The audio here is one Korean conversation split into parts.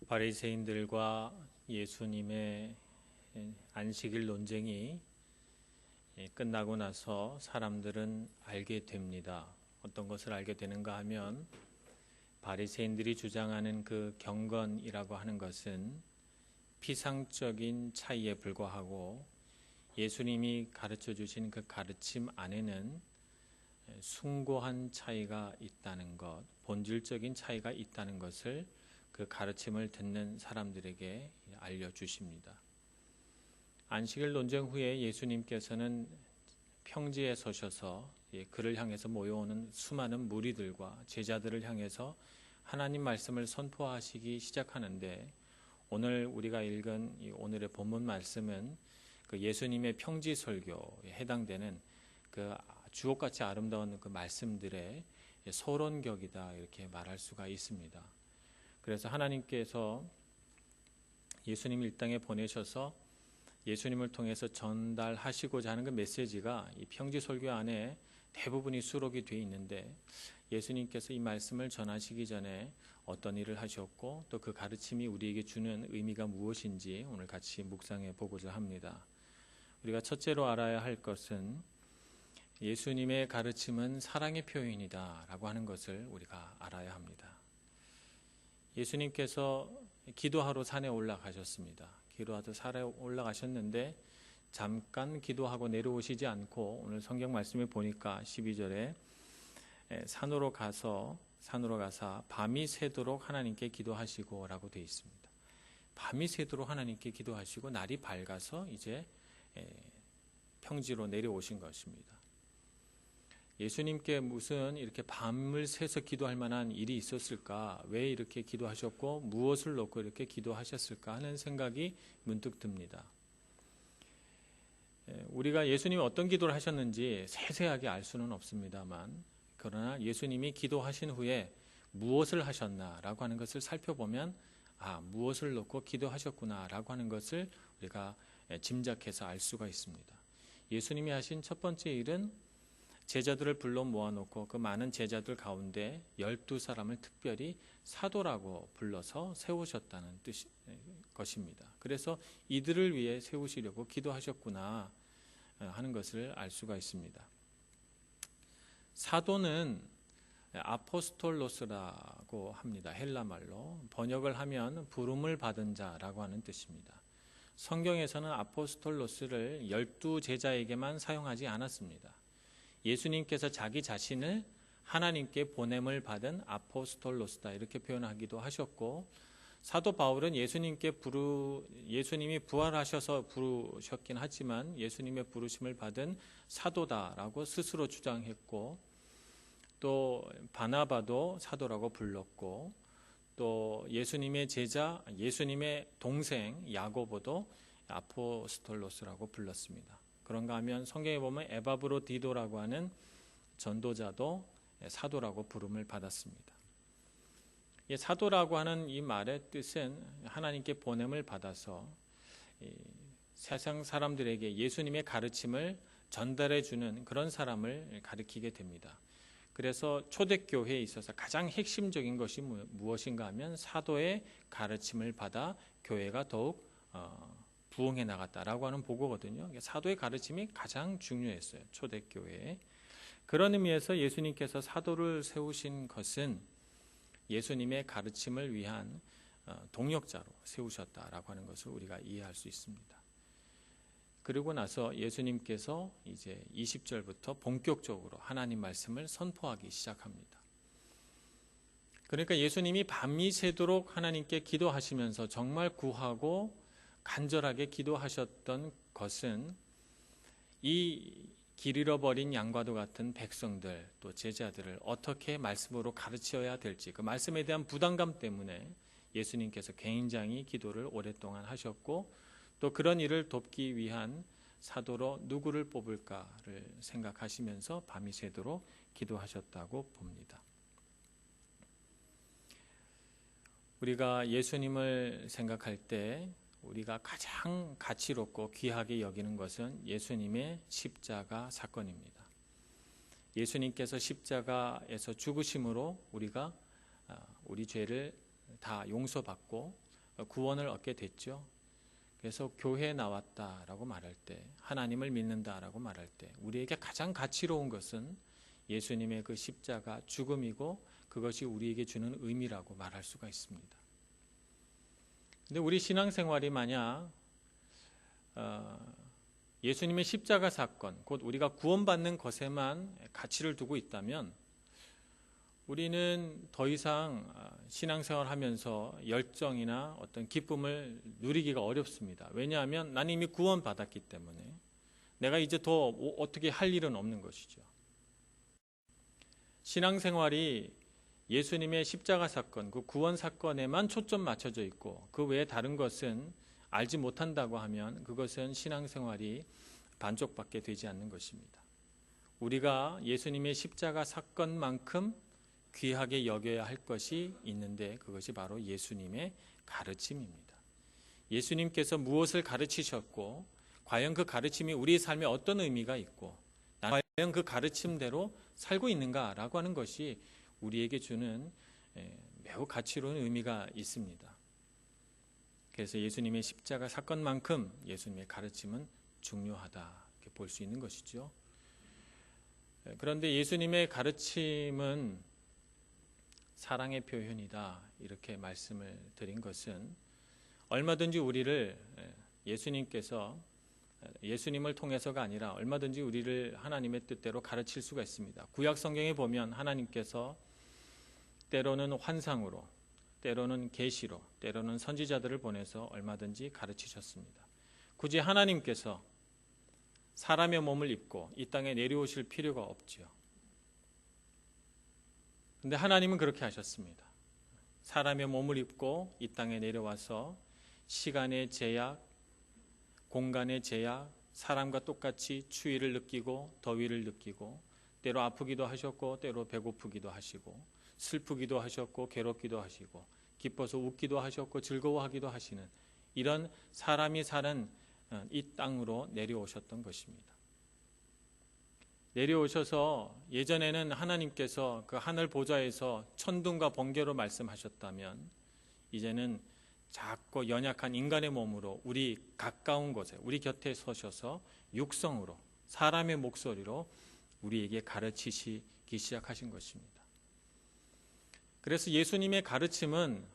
바리새인들과 예수님의 안식일 논쟁이 끝나고 나서 사람들은 알게 됩니다. 어떤 것을 알게 되는가 하면 바리새인들이 주장하는 그 경건이라고 하는 것은 피상적인 차이에 불과하고 예수님이 가르쳐 주신 그 가르침 안에는 숭고한 차이가 있다는 것, 본질적인 차이가 있다는 것을 그 가르침을 듣는 사람들에게 알려주십니다. 안식일 논쟁 후에 예수님께서는 평지에 서셔서 그를 향해서 모여오는 수많은 무리들과 제자들을 향해서 하나님 말씀을 선포하시기 시작하는데, 오늘 우리가 읽은 이 오늘의 본문 말씀은 그 예수님의 평지 설교에 해당되는 그 주옥같이 아름다운 그 말씀들의 서론격이다, 이렇게 말할 수가 있습니다. 그래서 하나님께서 예수님을 이 땅에 보내셔서 예수님을 통해서 전달하시고자 하는 그 메시지가 이 평지 설교 안에 대부분이 수록이 되어 있는데, 예수님께서 이 말씀을 전하시기 전에 어떤 일을 하셨고 또 그 가르침이 우리에게 주는 의미가 무엇인지 오늘 같이 묵상해 보고자 합니다. 우리가 첫째로 알아야 할 것은 예수님의 가르침은 사랑의 표현이다 라고 하는 것을 우리가 알아야 합니다. 예수님께서 기도하러 산에 올라가셨습니다. 기도하러 산에 올라가셨는데 잠깐 기도하고 내려오시지 않고, 오늘 성경 말씀에 보니까 12절에 산으로 가서 밤이 새도록 하나님께 기도하시고 라고 되어 있습니다. 밤이 새도록 하나님께 기도하시고 날이 밝아서 이제 평지로 내려오신 것입니다. 예수님께 무슨 이렇게 밤을 새서 기도할 만한 일이 있었을까? 왜 이렇게 기도하셨고 무엇을 놓고 이렇게 기도하셨을까 하는 생각이 문득 듭니다. 우리가 예수님이 어떤 기도를 하셨는지 세세하게 알 수는 없습니다만, 그러나 예수님이 기도하신 후에 무엇을 하셨나라고 하는 것을 살펴보면 무엇을 놓고 기도하셨구나라고 하는 것을 우리가 짐작해서 알 수가 있습니다. 예수님이 하신 첫 번째 일은 제자들을 불러 모아놓고 그 많은 제자들 가운데 12사람을 특별히 사도라고 불러서 세우셨다는 것입니다. 그래서 이들을 위해 세우시려고 기도하셨구나 하는 것을 알 수가 있습니다. 사도는 아포스톨로스라고 합니다. 헬라말로 번역을 하면 부름을 받은 자라고 하는 뜻입니다. 성경에서는 아포스톨로스를 12제자에게만 사용하지 않았습니다. 예수님께서 자기 자신을 하나님께 보냄을 받은 아포스톨로스다 이렇게 표현하기도 하셨고, 사도 바울은 예수님이 부활하셔서 부르셨긴 하지만 예수님의 부르심을 받은 사도다라고 스스로 주장했고, 또 바나바도 사도라고 불렀고, 또 예수님의 제자, 예수님의 동생 야고보도 아포스톨로스라고 불렀습니다. 그런가 하면 성경에 보면 에바브로디도라고 하는 전도자도 사도라고 부름을 받았습니다. 사도라고 하는 이 말의 뜻은 하나님께 보냄을 받아서 세상 사람들에게 예수님의 가르침을 전달해 주는 그런 사람을 가리키게 됩니다. 그래서 초대교회에 있어서 가장 핵심적인 것이 무엇인가 하면 사도의 가르침을 받아 교회가 더욱 부흥해 나갔다라고 하는 보고거든요. 사도의 가르침이 가장 중요했어요, 초대교회에. 그런 의미에서 예수님께서 사도를 세우신 것은 예수님의 가르침을 위한 동역자로 세우셨다라고 하는 것을 우리가 이해할 수 있습니다. 그리고 나서 예수님께서 이제 20절부터 본격적으로 하나님 말씀을 선포하기 시작합니다. 그러니까 예수님이 밤이 새도록 하나님께 기도하시면서 정말 구하고 간절하게 기도하셨던 것은 이 길 잃어버린 양과도 같은 백성들, 또 제자들을 어떻게 말씀으로 가르쳐야 될지, 그 말씀에 대한 부담감 때문에 예수님께서 굉장히 기도를 오랫동안 하셨고, 또 그런 일을 돕기 위한 사도로 누구를 뽑을까를 생각하시면서 밤이 새도록 기도하셨다고 봅니다. 우리가 예수님을 생각할 때 우리가 가장 가치롭고 귀하게 여기는 것은 예수님의 십자가 사건입니다. 예수님께서 십자가에서 죽으심으로 우리가 우리 죄를 다 용서받고 구원을 얻게 됐죠. 그래서 교회에 나왔다라고 말할 때, 하나님을 믿는다라고 말할 때 우리에게 가장 가치로운 것은 예수님의 그 십자가 죽음이고 그것이 우리에게 주는 의미라고 말할 수가 있습니다. 근데 우리 신앙생활이 만약 예수님의 십자가 사건, 곧 우리가 구원받는 것에만 가치를 두고 있다면 우리는 더 이상 신앙생활 하면서 열정이나 어떤 기쁨을 누리기가 어렵습니다. 왜냐하면 나는 이미 구원받았기 때문에 내가 이제 더 어떻게 할 일은 없는 것이죠. 신앙생활이 예수님의 십자가 사건, 그 구원 사건에만 초점 맞춰져 있고 그 외에 다른 것은 알지 못한다고 하면 그것은 신앙생활이 반쪽밖에 되지 않는 것입니다. 우리가 예수님의 십자가 사건만큼 귀하게 여겨야 할 것이 있는데 그것이 바로 예수님의 가르침입니다. 예수님께서 무엇을 가르치셨고 과연 그 가르침이 우리의 삶에 어떤 의미가 있고 과연 그 가르침대로 살고 있는가라고 하는 것이 우리에게 주는 매우 가치로운 의미가 있습니다. 그래서 예수님의 십자가 사건만큼 예수님의 가르침은 중요하다 이렇게 볼 수 있는 것이죠. 그런데 예수님의 가르침은 사랑의 표현이다 이렇게 말씀을 드린 것은 얼마든지 우리를 예수님을 통해서가 아니라 얼마든지 우리를 하나님의 뜻대로 가르칠 수가 있습니다. 구약 성경에 보면 하나님께서 때로는 환상으로, 때로는 계시로, 때로는 선지자들을 보내서 얼마든지 가르치셨습니다. 굳이 하나님께서 사람의 몸을 입고 이 땅에 내려오실 필요가 없지요. 그런데 하나님은 그렇게 하셨습니다. 사람의 몸을 입고 이 땅에 내려와서 시간의 제약, 공간의 제약, 사람과 똑같이 추위를 느끼고 더위를 느끼고 때로 아프기도 하셨고 때로 배고프기도 하시고 슬프기도 하셨고 괴롭기도 하시고 기뻐서 웃기도 하셨고 즐거워하기도 하시는 이런 사람이 사는 이 땅으로 내려오셨던 것입니다. 내려오셔서 예전에는 하나님께서 그 하늘 보좌에서 천둥과 번개로 말씀하셨다면 이제는 작고 연약한 인간의 몸으로 우리 가까운 곳에 우리 곁에 서셔서 육성으로 사람의 목소리로 우리에게 가르치시기 시작하신 것입니다. 그래서 예수님의 가르침은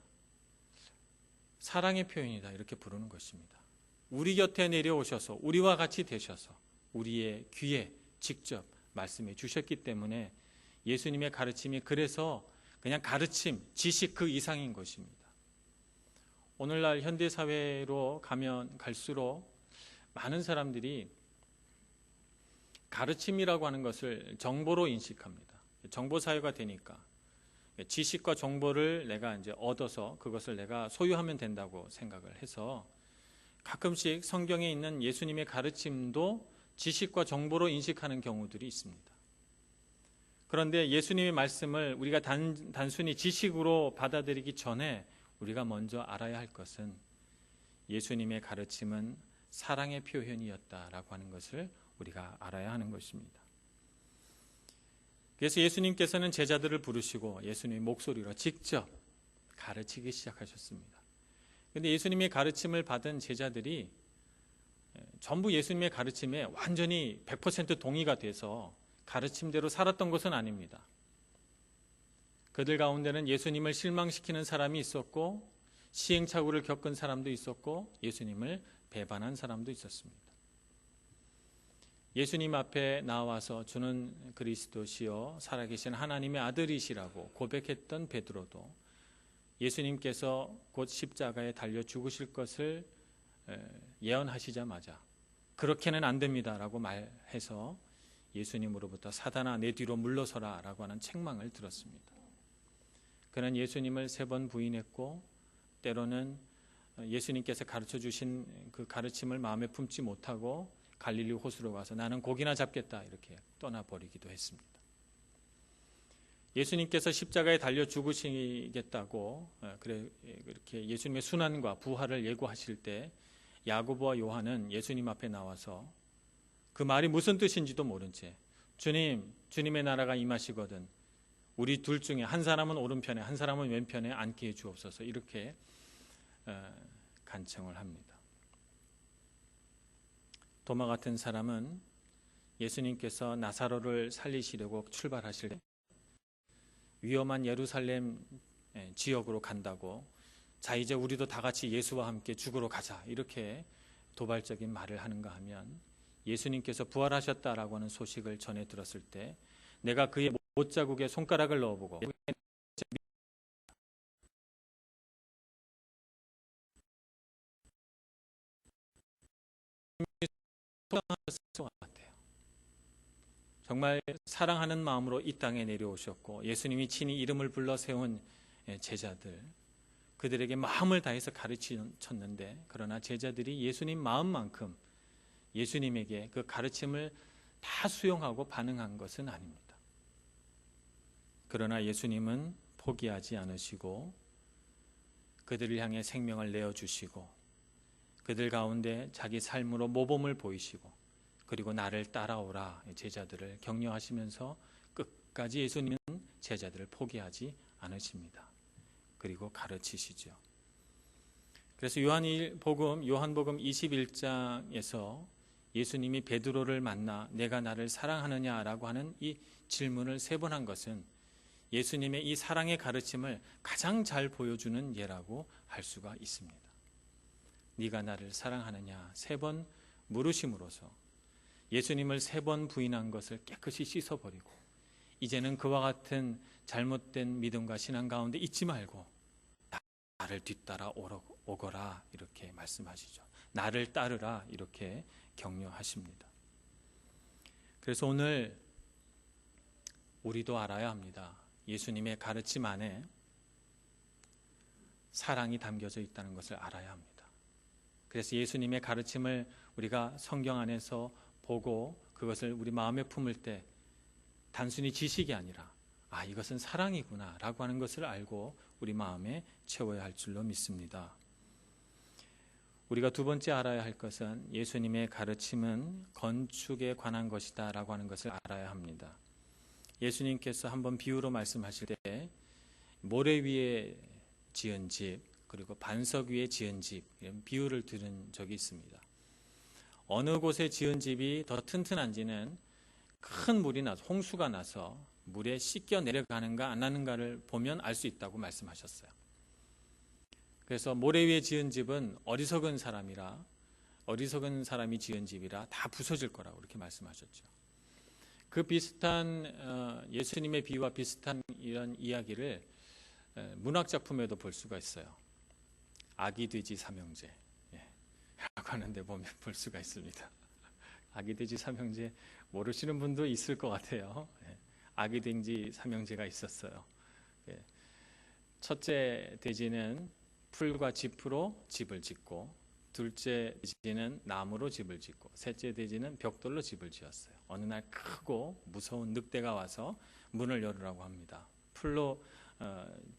사랑의 표현이다 이렇게 부르는 것입니다. 우리 곁에 내려오셔서 우리와 같이 되셔서 우리의 귀에 직접 말씀해 주셨기 때문에 예수님의 가르침이 그래서 그냥 가르침, 지식 그 이상인 것입니다. 오늘날 현대사회로 가면 갈수록 많은 사람들이 가르침이라고 하는 것을 정보로 인식합니다. 정보사회가 되니까 지식과 정보를 내가 이제 얻어서 그것을 내가 소유하면 된다고 생각을 해서 가끔씩 성경에 있는 예수님의 가르침도 지식과 정보로 인식하는 경우들이 있습니다. 그런데 예수님의 말씀을 우리가 단순히 지식으로 받아들이기 전에 우리가 먼저 알아야 할 것은 예수님의 가르침은 사랑의 표현이었다라고 하는 것을 우리가 알아야 하는 것입니다. 그래서 예수님께서는 제자들을 부르시고 예수님의 목소리로 직접 가르치기 시작하셨습니다. 그런데 예수님의 가르침을 받은 제자들이 전부 예수님의 가르침에 완전히 100% 동의가 돼서 가르침대로 살았던 것은 아닙니다. 그들 가운데는 예수님을 실망시키는 사람이 있었고 시행착오를 겪은 사람도 있었고 예수님을 배반한 사람도 있었습니다. 예수님 앞에 나와서 주는 그리스도시요 살아계신 하나님의 아들이시라고 고백했던 베드로도 예수님께서 곧 십자가에 달려 죽으실 것을 예언하시자마자 그렇게는 안 됩니다라고 말해서 예수님으로부터 사단아 내 뒤로 물러서라 라고 하는 책망을 들었습니다. 그는 예수님을 3번 부인했고 때로는 예수님께서 가르쳐 주신 그 가르침을 마음에 품지 못하고 갈릴리 호수로 가서 나는 고기나 잡겠다 이렇게 떠나버리기도 했습니다. 예수님께서 십자가에 달려 죽으시겠다고 그렇게 예수님의 순환과 부활을 예고하실 때 야고보와 요한은 예수님 앞에 나와서 그 말이 무슨 뜻인지도 모른 채 주님의 나라가 임하시거든 우리 둘 중에 한 사람은 오른편에 한 사람은 왼편에 앉게 해 주옵소서 이렇게 간청을 합니다. 도마 같은 사람은 예수님께서 나사로를 살리시려고 출발하실 때 위험한 예루살렘 지역으로 간다고, 자 이제 우리도 다 같이 예수와 함께 죽으러 가자, 이렇게 도발적인 말을 하는가 하면, 예수님께서 부활하셨다라고 하는 소식을 전해 들었을 때 내가 그의 못자국에 손가락을 넣어보고 정말 사랑하는 마음으로 이 땅에 내려오셨고, 예수님이 친히 이름을 불러 세운 제자들, 그들에게 마음을 다해서 가르치셨는데, 그러나 제자들이 예수님 마음만큼 예수님에게 그 가르침을 다 수용하고 반응한 것은 아닙니다. 그러나 예수님은 포기하지 않으시고 그들을 향해 생명을 내어주시고 그들 가운데 자기 삶으로 모범을 보이시고, 그리고 나를 따라오라 제자들을 격려하시면서 끝까지 예수님은 제자들을 포기하지 않으십니다. 그리고 가르치시죠. 그래서 요한복음 21장에서 예수님이 베드로를 만나 내가 나를 사랑하느냐라고 하는 이 질문을 3번 한 것은 예수님의 이 사랑의 가르침을 가장 잘 보여주는 예라고 할 수가 있습니다. 네가 나를 사랑하느냐 3번 물으심으로써 예수님을 3번 부인한 것을 깨끗이 씻어버리고, 이제는 그와 같은 잘못된 믿음과 신앙 가운데 있지 말고 나를 뒤따라 오거라, 이렇게 말씀하시죠. 나를 따르라, 이렇게 격려하십니다. 그래서 오늘 우리도 알아야 합니다. 예수님의 가르침 안에 사랑이 담겨져 있다는 것을 알아야 합니다. 그래서 예수님의 가르침을 우리가 성경 안에서 보고 그것을 우리 마음에 품을 때 단순히 지식이 아니라 이것은 사랑이구나 라고 하는 것을 알고 우리 마음에 채워야 할 줄로 믿습니다. 우리가 두 번째 알아야 할 것은 예수님의 가르침은 건축에 관한 것이다 라고 하는 것을 알아야 합니다. 예수님께서 한번 비유로 말씀하실 때 모래 위에 지은 집, 그리고 반석 위에 지은 집, 이런 비유를 들은 적이 있습니다. 어느 곳에 지은 집이 더 튼튼한지는 큰 물이 나서 홍수가 나서 물에 씻겨 내려가는가 안 하는가를 보면 알 수 있다고 말씀하셨어요. 그래서 모래 위에 지은 집은 어리석은 사람이 지은 집이라 다 부서질 거라고 그렇게 말씀하셨죠. 그 비슷한 예수님의 비유와 비슷한 이런 이야기를 문학 작품에도 볼 수가 있어요. 아기 돼지 삼형제 라고 하는데 보면 볼 수가 있습니다. 아기 돼지 삼형제 모르시는 분도 있을 것 같아요. 아기 돼지 삼형제가 있었어요. 첫째 돼지는 풀과 짚으로 집을 짓고, 둘째 돼지는 나무로 집을 짓고, 셋째 돼지는 벽돌로 집을 지었어요. 어느 날 크고 무서운 늑대가 와서 문을 열으라고 합니다. 풀로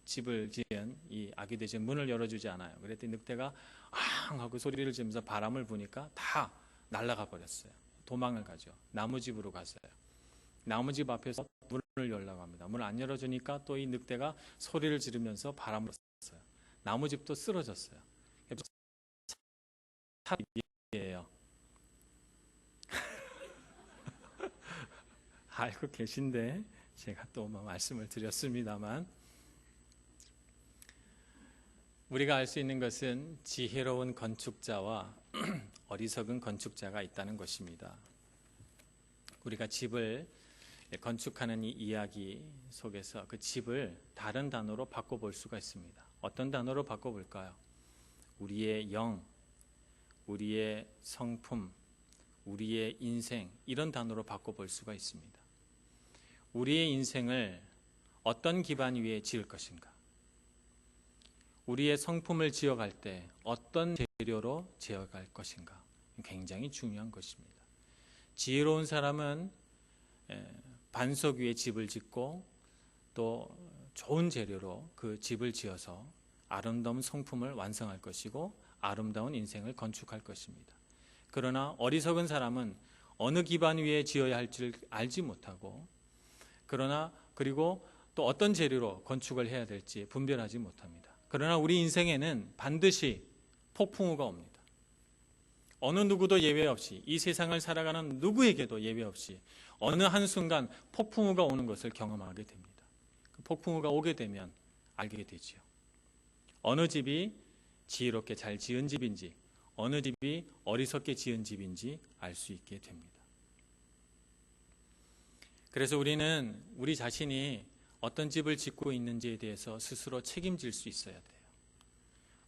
집을 지은 이 아기 돼지는 문을 열어주지 않아요. 그랬더니 늑대가 앙 하고 소리를 지르면서 바람을 부니까 다 날아가 버렸어요. 도망을 가죠. 나무집으로 갔어요. 나무집 앞에서 문을 열라고 합니다. 문을 안 열어주니까 또 이 늑대가 소리를 지르면서 바람을 불었어요. 나무집도 쓰러졌어요. 사이에요. 알고 계신데 제가 또 말씀을 드렸습니다만, 우리가 알 수 있는 것은 지혜로운 건축자와 어리석은 건축자가 있다는 것입니다. 우리가 집을 건축하는 이 이야기 속에서 그 집을 다른 단어로 바꿔볼 수가 있습니다. 어떤 단어로 바꿔볼까요? 우리의 영, 우리의 성품, 우리의 인생, 이런 단어로 바꿔볼 수가 있습니다. 우리의 인생을 어떤 기반 위에 지을 것인가? 우리의 성품을 지어갈 때 어떤 재료로 지어갈 것인가? 굉장히 중요한 것입니다. 지혜로운 사람은 반석 위에 집을 짓고 또 좋은 재료로 그 집을 지어서 아름다운 성품을 완성할 것이고 아름다운 인생을 건축할 것입니다. 그러나 어리석은 사람은 어느 기반 위에 지어야 할지 알지 못하고, 그리고 또 어떤 재료로 건축을 해야 될지 분별하지 못합니다. 그러나 우리 인생에는 반드시 폭풍우가 옵니다. 어느 누구도 예외 없이, 이 세상을 살아가는 누구에게도 예외 없이 어느 한순간 폭풍우가 오는 것을 경험하게 됩니다. 그 폭풍우가 오게 되면 알게 되지요. 어느 집이 지혜롭게 잘 지은 집인지, 어느 집이 어리석게 지은 집인지 알 수 있게 됩니다. 그래서 우리는 우리 자신이 어떤 집을 짓고 있는지에 대해서 스스로 책임질 수 있어야 돼요.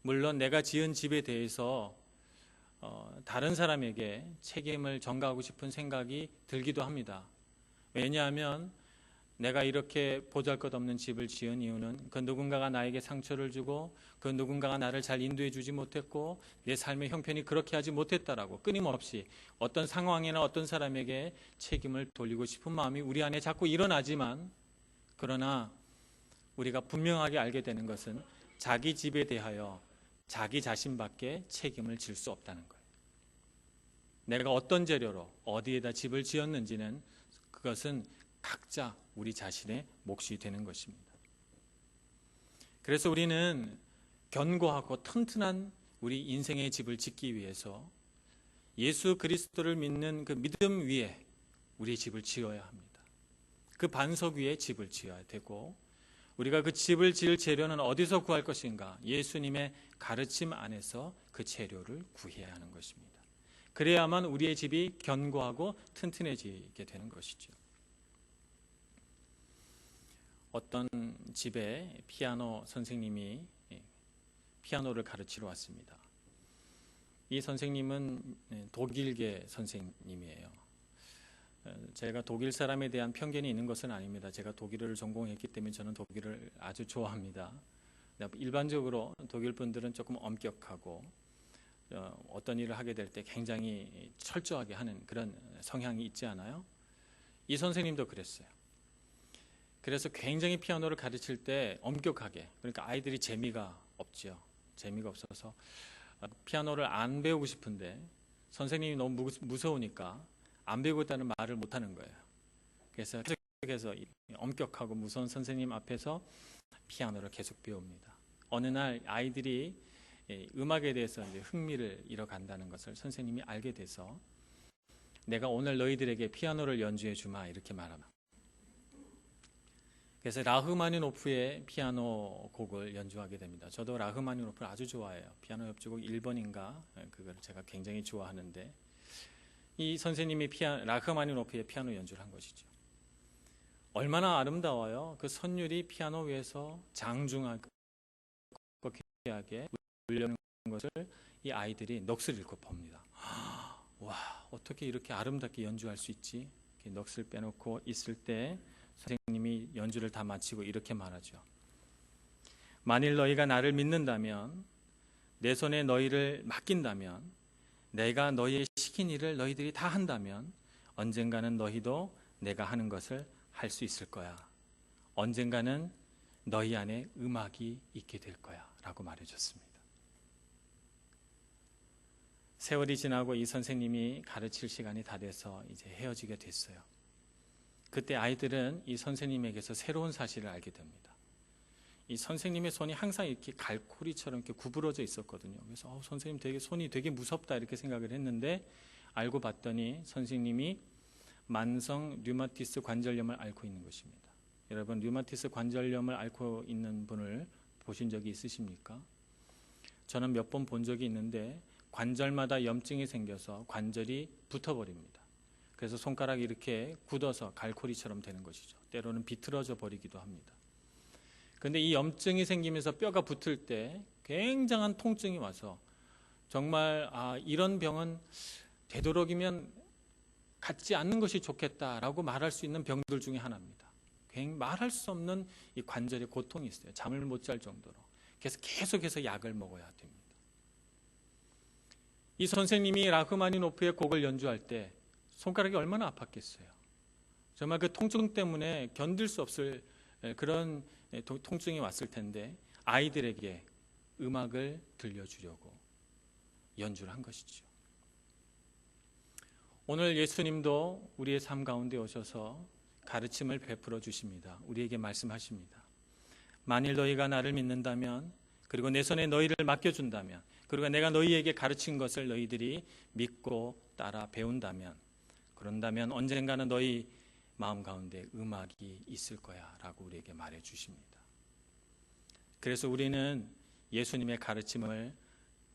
물론 내가 지은 집에 대해서 다른 사람에게 책임을 전가하고 싶은 생각이 들기도 합니다. 왜냐하면 내가 이렇게 보잘것없는 집을 지은 이유는 그 누군가가 나에게 상처를 주고 그 누군가가 나를 잘 인도해 주지 못했고 내 삶의 형편이 그렇게 하지 못했다라고 끊임없이 어떤 상황이나 어떤 사람에게 책임을 돌리고 싶은 마음이 우리 안에 자꾸 일어나지만, 그러나 우리가 분명하게 알게 되는 것은 자기 집에 대하여 자기 자신밖에 책임을 질 수 없다는 거예요. 내가 어떤 재료로 어디에다 집을 지었는지는 그것은 각자 우리 자신의 몫이 되는 것입니다. 그래서 우리는 견고하고 튼튼한 우리 인생의 집을 짓기 위해서 예수 그리스도를 믿는 그 믿음 위에 우리 집을 지어야 합니다. 그 반석 위에 집을 지어야 되고, 우리가 그 집을 지을 재료는 어디서 구할 것인가? 예수님의 가르침 안에서 그 재료를 구해야 하는 것입니다. 그래야만 우리의 집이 견고하고 튼튼해지게 되는 것이죠. 어떤 집에 피아노 선생님이 피아노를 가르치러 왔습니다. 이 선생님은 독일계 선생님이에요. 제가 독일 사람에 대한 편견이 있는 것은 아닙니다. 제가 독일어를 전공했기 때문에 저는 독일을 아주 좋아합니다. 일반적으로 독일 분들은 조금 엄격하고 어떤 일을 하게 될 때 굉장히 철저하게 하는 그런 성향이 있지 않아요? 이 선생님도 그랬어요. 그래서 굉장히 피아노를 가르칠 때 엄격하게, 그러니까 아이들이 재미가 없죠. 재미가 없어서 피아노를 안 배우고 싶은데 선생님이 너무 무서우니까 안 배우고 있다는 말을 못 하는 거예요. 그래서 계속해서 엄격하고 무서운 선생님 앞에서 피아노를 계속 배웁니다. 어느 날 아이들이 음악에 대해서 이제 흥미를 잃어간다는 것을 선생님이 알게 돼서 내가 오늘 너희들에게 피아노를 연주해 주마 이렇게 말합니다. 그래서 라흐마니노프의 피아노 곡을 연주하게 됩니다. 저도 라흐마니노프를 아주 좋아해요. 피아노 협주곡 1번인가 그걸 제가 굉장히 좋아하는데, 이 선생님이 라흐마니노프의 피아노 연주를 한 것이죠. 얼마나 아름다워요. 그 선율이 피아노 위에서 장중하게 울려는 것을 이 아이들이 넋을 잃고 봅니다. 와, 어떻게 이렇게 아름답게 연주할 수 있지? 이렇게 넋을 빼놓고 있을 때 선생님이 연주를 다 마치고 이렇게 말하죠. 만일 너희가 나를 믿는다면, 내 손에 너희를 맡긴다면, 내가 너희의 시킨 일을 너희들이 다 한다면 언젠가는 너희도 내가 하는 것을 할 수 있을 거야. 언젠가는 너희 안에 음악이 있게 될 거야 라고 말해줬습니다. 세월이 지나고 이 선생님이 가르칠 시간이 다 돼서 이제 헤어지게 됐어요. 그때 아이들은 이 선생님에게서 새로운 사실을 알게 됩니다. 이 선생님의 손이 항상 이렇게 갈고리처럼 이렇게 구부러져 있었거든요. 그래서 선생님 손이 되게 무섭다 이렇게 생각을 했는데, 알고 봤더니 선생님이 만성 류마티스 관절염을 앓고 있는 것입니다. 여러분, 류마티스 관절염을 앓고 있는 분을 보신 적이 있으십니까? 저는 몇 번 본 적이 있는데 관절마다 염증이 생겨서 관절이 붙어버립니다. 그래서 손가락이 이렇게 굳어서 갈고리처럼 되는 것이죠. 때로는 비틀어져 버리기도 합니다. 그런데 이 염증이 생기면서 뼈가 붙을 때 굉장한 통증이 와서 정말 이런 병은 되도록이면 갖지 않는 것이 좋겠다라고 말할 수 있는 병들 중에 하나입니다. 말할 수 없는 이 관절의 고통이 있어요. 잠을 못 잘 정도로. 그래서 계속해서 약을 먹어야 됩니다. 이 선생님이 라흐마니노프의 곡을 연주할 때 손가락이 얼마나 아팠겠어요. 정말 그 통증 때문에 견딜 수 없을 그런 통증이 왔을 텐데 아이들에게 음악을 들려주려고 연주를 한 것이죠. 오늘 예수님도 우리의 삶 가운데 오셔서 가르침을 베풀어 주십니다. 우리에게 말씀하십니다. 만일 너희가 나를 믿는다면 그리고 내 손에 너희를 맡겨준다면, 그리고 내가 너희에게 가르친 것을 너희들이 믿고 따라 배운다면, 그런다면 언젠가는 너희 마음 가운데 음악이 있을 거야 라고 우리에게 말해 주십니다. 그래서 우리는 예수님의 가르침을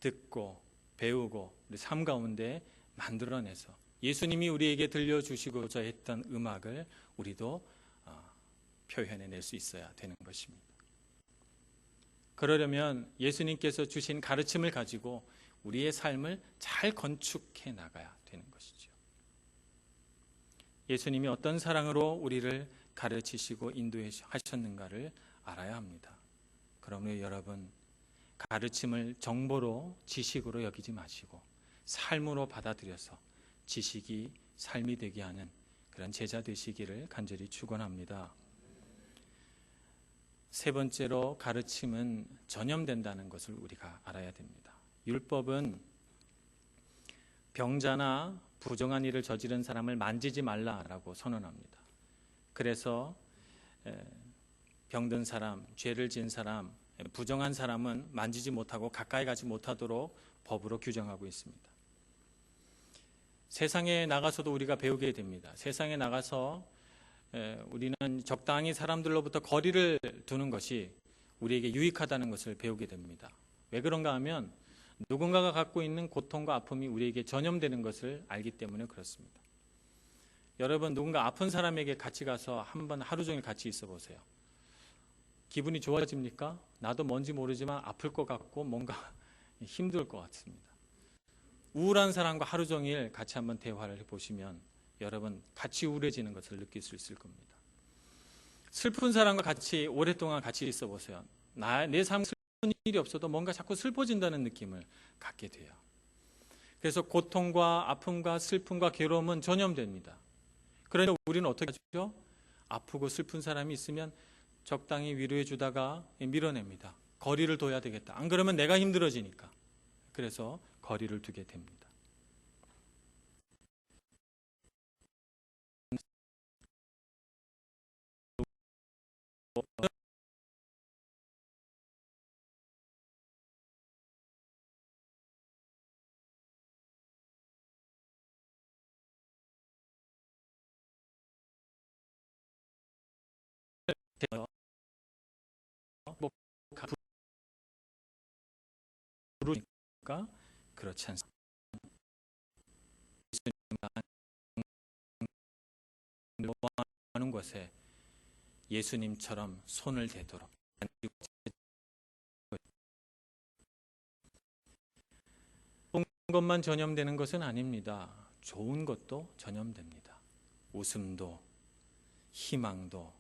듣고 배우고 우리 삶 가운데 만들어내서 예수님이 우리에게 들려주시고자 했던 음악을 우리도 표현해낼 수 있어야 되는 것입니다. 그러려면 예수님께서 주신 가르침을 가지고 우리의 삶을 잘 건축해 나가야 되는 것이죠. 예수님이 어떤 사랑으로 우리를 가르치시고 인도하셨는가를 알아야 합니다. 그러므로 여러분, 가르침을 정보로 지식으로 여기지 마시고 삶으로 받아들여서 지식이 삶이 되게 하는 그런 제자 되시기를 간절히 축원합니다. 세 번째로 가르침은 전염된다는 것을 우리가 알아야 됩니다. 율법은 병자나 부정한 일을 저지른 사람을 만지지 말라라고 선언합니다. 그래서 병든 사람, 죄를 지은 사람, 부정한 사람은 만지지 못하고 가까이 가지 못하도록 법으로 규정하고 있습니다. 세상에 나가서도 우리가 배우게 됩니다. 세상에 나가서 우리는 적당히 사람들로부터 거리를 두는 것이 우리에게 유익하다는 것을 배우게 됩니다. 왜 그런가 하면 누군가가 갖고 있는 고통과 아픔이 우리에게 전염되는 것을 알기 때문에 그렇습니다. 여러분, 누군가 아픈 사람에게 같이 가서 한번 하루 종일 같이 있어 보세요. 기분이 좋아집니까? 나도 뭔지 모르지만 아플 것 같고 뭔가 힘들 것 같습니다. 우울한 사람과 하루 종일 같이 한번 대화를 해보시면 여러분 같이 우울해지는 것을 느낄 수 있을 겁니다. 슬픈 사람과 같이 오랫동안 같이 있어 보세요. 내 삶에 슬픈 일이 없어도 뭔가 자꾸 슬퍼진다는 느낌을 갖게 돼요. 그래서 고통과 아픔과 슬픔과 괴로움은 전염됩니다. 그러니 우리는 어떻게 하죠? 아프고 슬픈 사람이 있으면 적당히 위로해 주다가 밀어냅니다. 거리를 둬야 되겠다. 안 그러면 내가 힘들어지니까. 그래서 거리를 두게 됩니다. 부르니까 그렇지 않습니다. 하는 것에 예수님처럼 손을 대도록 좋은 것만 전염되는 것은 아닙니다. 좋은 것도 전염됩니다. 웃음도, 희망도,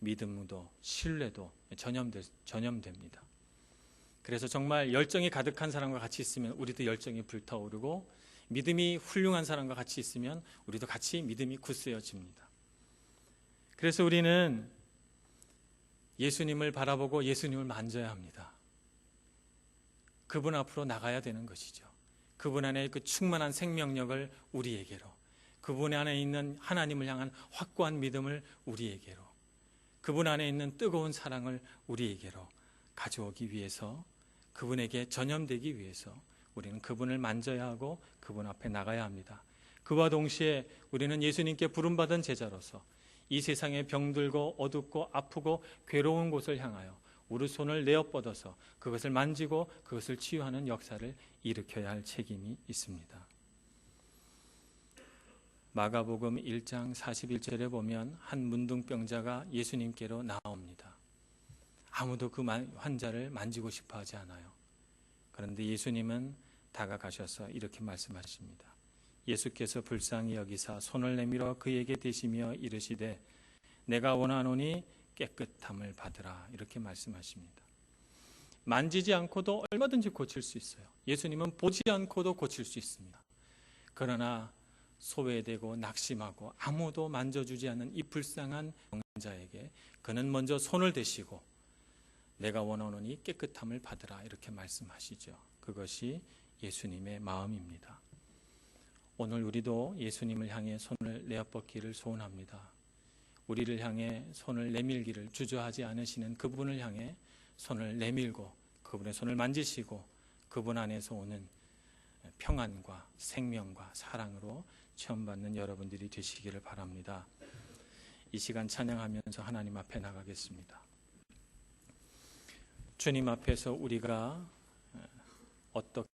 믿음도, 신뢰도 전염됩니다. 그래서 정말 열정이 가득한 사람과 같이 있으면 우리도 열정이 불타오르고, 믿음이 훌륭한 사람과 같이 있으면 우리도 같이 믿음이 굳세어집니다. 그래서 우리는 예수님을 바라보고 예수님을 만져야 합니다. 그분 앞으로 나가야 되는 것이죠. 그분 안에 그 충만한 생명력을 우리에게로, 그분 안에 있는 하나님을 향한 확고한 믿음을 우리에게로, 그분 안에 있는 뜨거운 사랑을 우리에게로 가져오기 위해서, 그분에게 전염되기 위해서 우리는 그분을 만져야 하고 그분 앞에 나가야 합니다. 그와 동시에 우리는 예수님께 부름받은 제자로서 이 세상에 병들고 어둡고 아프고 괴로운 곳을 향하여 우리 손을 내어 뻗어서 그것을 만지고 그것을 치유하는 역사를 일으켜야 할 책임이 있습니다. 마가복음 1장 41절에 보면 한 문둥병자가 예수님께로 나옵니다. 아무도 그 환자를 만지고 싶어 하지 않아요. 그런데 예수님은 다가가셔서 이렇게 말씀하십니다. 예수께서 불쌍히 여기사 손을 내밀어 그에게 대시며 이르시되 내가 원하노니 깨끗함을 받으라, 이렇게 말씀하십니다. 만지지 않고도 얼마든지 고칠 수 있어요. 예수님은 보지 않고도 고칠 수 있습니다. 그러나 소외되고 낙심하고 아무도 만져주지 않는 이 불쌍한 병자에게 그는 먼저 손을 대시고 내가 원하노니 깨끗함을 받으라, 이렇게 말씀하시죠. 그것이 예수님의 마음입니다. 오늘 우리도 예수님을 향해 손을 내어 뻗기를 소원합니다. 우리를 향해 손을 내밀기를 주저하지 않으시는 그분을 향해 손을 내밀고 그 그분의 손을 만지시고 그분 안에서 오는 평안과 생명과 사랑으로 체험받는 여러분들이 되시기를 바랍니다. 이 시간 찬양하면서 하나님 앞에 나가겠습니다. 주님 앞에서 우리가 어떻게